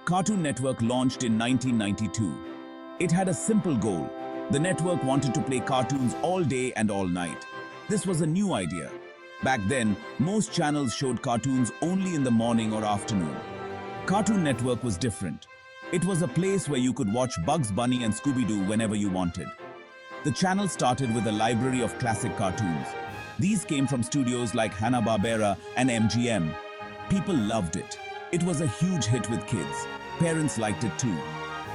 Cartoon Network launched in 1992. It had a simple goal. The network wanted to play cartoons all day and all night. This was a new idea. Back then, most channels showed cartoons only in the morning or afternoon. Cartoon Network was different. It was a place where you could watch Bugs Bunny and Scooby-Doo whenever you wanted. The channel started with a library of classic cartoons. These came from studios like Hanna-Barbera and MGM. People loved it. It was a huge hit with kids. Parents liked it too.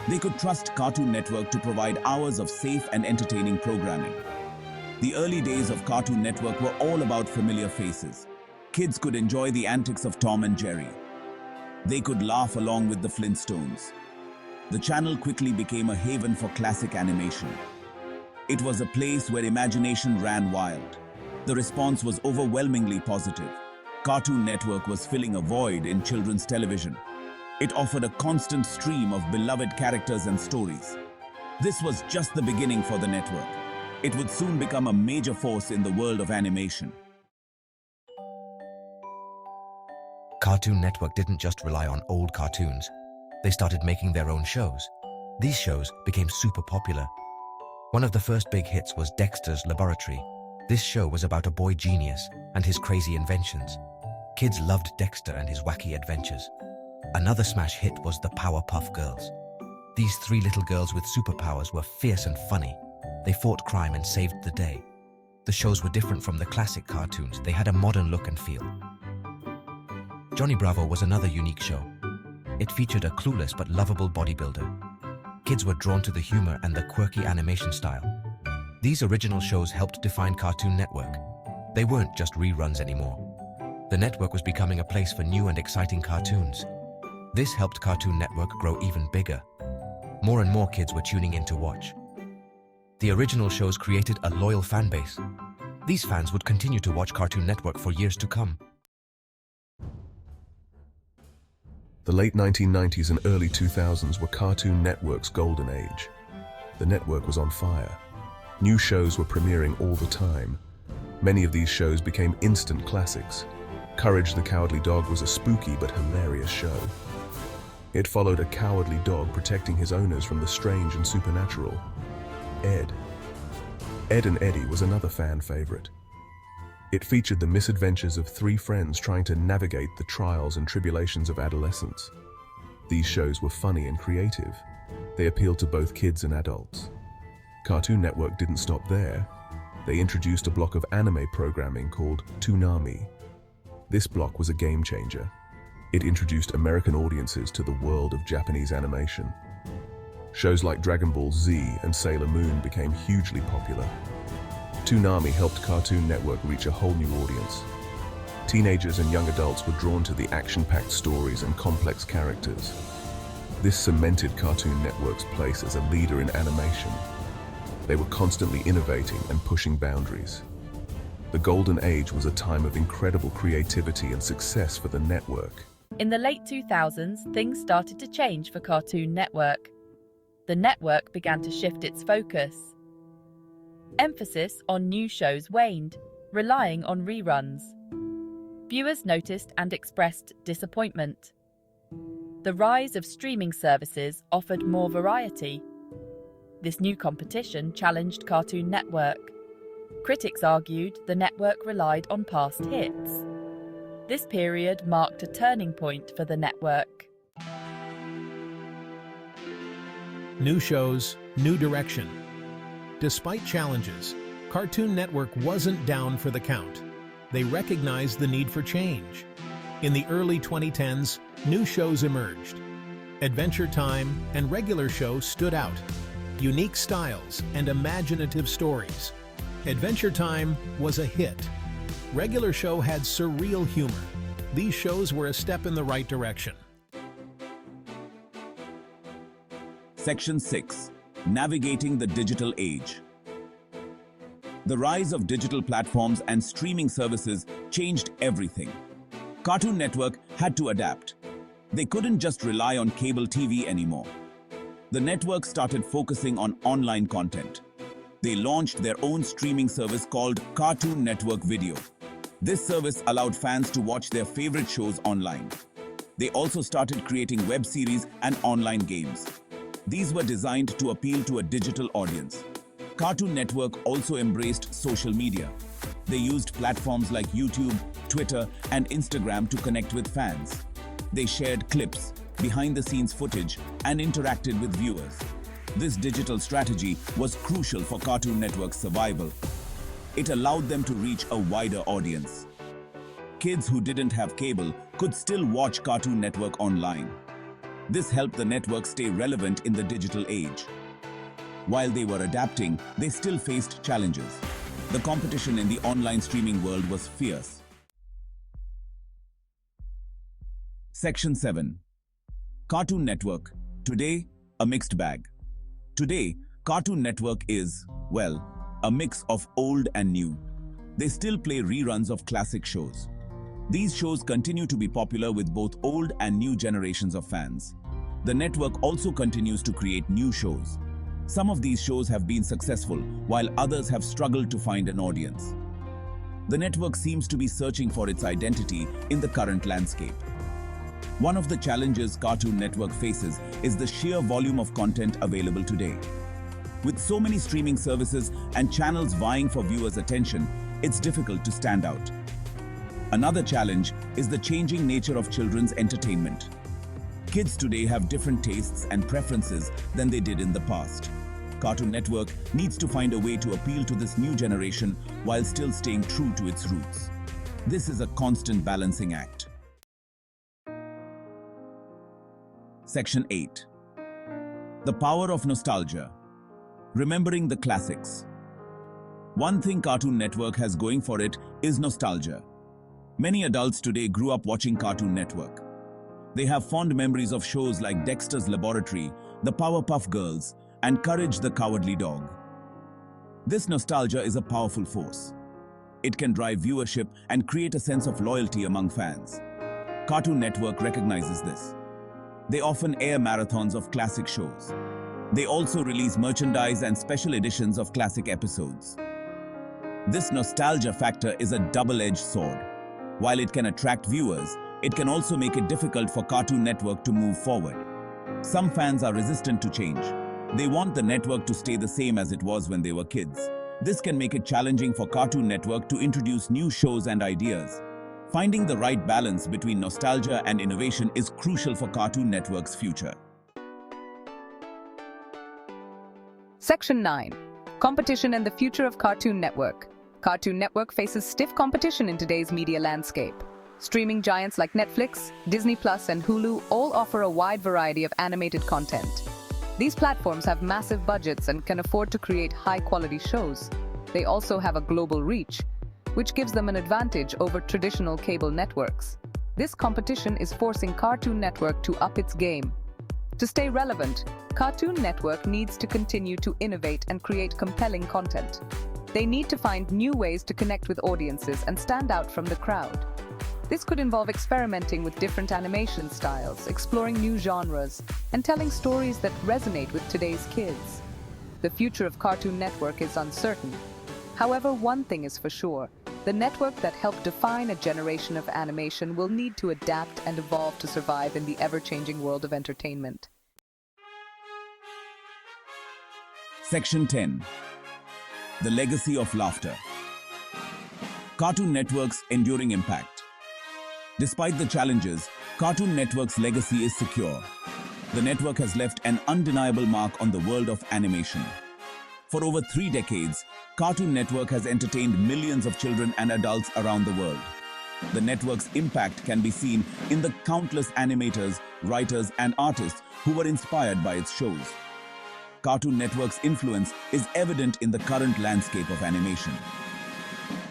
They could trust Cartoon Network to provide hours of safe and entertaining programming. The early days of Cartoon Network were all about familiar faces. Kids could enjoy the antics of Tom and Jerry. They could laugh along with the Flintstones. The channel quickly became a haven for classic animation. It was a place where imagination ran wild. The response was overwhelmingly positive. Cartoon Network was filling a void in children's television. It offered a constant stream of beloved characters and stories. This was just the beginning for the network. It would soon become a major force in the world of animation. Cartoon Network didn't just rely on old cartoons. They started making their own shows. These shows became super popular. One of the first big hits was Dexter's Laboratory. This show was about a boy genius and his crazy inventions. Kids loved Dexter and his wacky adventures. Another smash hit was the Powerpuff Girls. These three little girls with superpowers were fierce and funny. They fought crime and saved the day. The shows were different from the classic cartoons. They had a modern look and feel. Johnny Bravo was another unique show. It featured a clueless but lovable bodybuilder. Kids were drawn to the humor and the quirky animation style. These original shows helped define Cartoon Network. They weren't just reruns anymore. The network was becoming a place for new and exciting cartoons. This helped Cartoon Network grow even bigger. More and more kids were tuning in to watch. The original shows created a loyal fan base. These fans would continue to watch Cartoon Network for years to come. The late 1990s and early 2000s were Cartoon Network's golden age. The network was on fire. New shows were premiering all the time. Many of these shows became instant classics. Courage the Cowardly Dog was a spooky but hilarious show. It followed a cowardly dog protecting his owners from the strange and supernatural. Ed. Ed and Eddie was another fan favorite. It featured the misadventures of three friends trying to navigate the trials and tribulations of adolescence. These shows were funny and creative. They appealed to both kids and adults. Cartoon Network didn't stop there. They introduced a block of anime programming called Toonami. This block was a game changer. It introduced American audiences to the world of Japanese animation. Shows like Dragon Ball Z and Sailor Moon became hugely popular. Toonami helped Cartoon Network reach a whole new audience. Teenagers and young adults were drawn to the action-packed stories and complex characters. This cemented Cartoon Network's place as a leader in animation. They were constantly innovating and pushing boundaries. The golden age was a time of incredible creativity and success for the network. In the late 2000s, things started to change for Cartoon Network. The network began to shift its focus. Emphasis on new shows waned, relying on reruns. Viewers noticed and expressed disappointment. The rise of streaming services offered more variety. This new competition challenged Cartoon Network. Critics argued the network relied on past hits. This period marked a turning point for the network. New shows, new direction. Despite challenges, Cartoon Network wasn't down for the count. They recognized the need for change. In the early 2010s, new shows emerged. Adventure Time and Regular Show stood out. Unique styles and imaginative stories. Adventure Time was a hit. Regular Show had surreal humor. These shows were a step in the right direction. Section 6. Navigating the Digital Age. The rise of digital platforms and streaming services changed everything. Cartoon Network had to adapt. They couldn't just rely on cable TV anymore. The network started focusing on online content. They launched their own streaming service called Cartoon Network Video. This service allowed fans to watch their favorite shows online. They also started creating web series and online games. These were designed to appeal to a digital audience. Cartoon Network also embraced social media. They used platforms like YouTube, Twitter, and Instagram to connect with fans. They shared clips, behind-the-scenes footage, and interacted with viewers. This digital strategy was crucial for Cartoon Network's survival. It allowed them to reach a wider audience. Kids who didn't have cable could still watch Cartoon Network online. This helped the network stay relevant in the digital age. While they were adapting, they still faced challenges. The competition in the online streaming world was fierce. Section 7. Cartoon Network. Today, a mixed bag. Today, Cartoon Network is, well, a mix of old and new. They still play reruns of classic shows. These shows continue to be popular with both old and new generations of fans. The network also continues to create new shows. Some of these shows have been successful, while others have struggled to find an audience. The network seems to be searching for its identity in the current landscape. One of the challenges Cartoon Network faces is the sheer volume of content available today. With so many streaming services and channels vying for viewers' attention, it's difficult to stand out. Another challenge is the changing nature of children's entertainment. Kids today have different tastes and preferences than they did in the past. Cartoon Network needs to find a way to appeal to this new generation while still staying true to its roots. This is a constant balancing act. Section 8. The power of nostalgia. Remembering the classics. One thing Cartoon Network has going for it is nostalgia. Many adults today grew up watching Cartoon Network. They have fond memories of shows like Dexter's Laboratory, The Powerpuff Girls, and Courage the Cowardly Dog. This nostalgia is a powerful force. It can drive viewership and create a sense of loyalty among fans. Cartoon Network recognizes this. They often air marathons of classic shows. They also release merchandise and special editions of classic episodes. This nostalgia factor is a double-edged sword. While it can attract viewers, it can also make it difficult for Cartoon Network to move forward. Some fans are resistant to change. They want the network to stay the same as it was when they were kids. This can make it challenging for Cartoon Network to introduce new shows and ideas. Finding the right balance between nostalgia and innovation is crucial for Cartoon Network's future. Section 9. Competition and the future of Cartoon Network. Cartoon Network faces stiff competition in today's media landscape. Streaming giants like Netflix, Disney Plus, and Hulu all offer a wide variety of animated content. These platforms have massive budgets and can afford to create high-quality shows. They also have a global reach, which gives them an advantage over traditional cable networks. This competition is forcing Cartoon Network to up its game. To stay relevant, Cartoon Network needs to continue to innovate and create compelling content. They need to find new ways to connect with audiences and stand out from the crowd. This could involve experimenting with different animation styles, exploring new genres, and telling stories that resonate with today's kids. The future of Cartoon Network is uncertain. However, one thing is for sure: the network that helped define a generation of animation will need to adapt and evolve to survive in the ever-changing world of entertainment. Section 10. The legacy of laughter. Cartoon Network's enduring impact. Despite the challenges, Cartoon Network's legacy is secure. The network has left an undeniable mark on the world of animation. For over 3 decades, Cartoon Network has entertained millions of children and adults around the world. The network's impact can be seen in the countless animators, writers, and artists who were inspired by its shows. Cartoon Network's influence is evident in the current landscape of animation.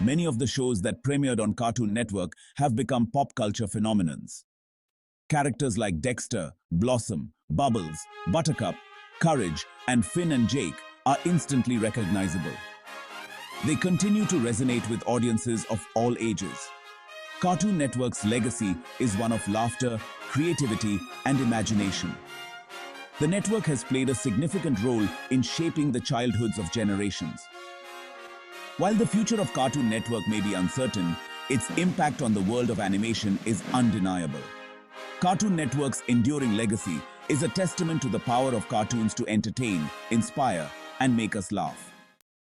Many of the shows that premiered on Cartoon Network have become pop culture phenomenons. Characters like Dexter, Blossom, Bubbles, Buttercup, Courage, and Finn and Jake are instantly recognizable. They continue to resonate with audiences of all ages. Cartoon Network's legacy is one of laughter, creativity, and imagination. The network has played a significant role in shaping the childhoods of generations. While the future of Cartoon Network may be uncertain, its impact on the world of animation is undeniable. Cartoon Network's enduring legacy is a testament to the power of cartoons to entertain, inspire, and make us laugh.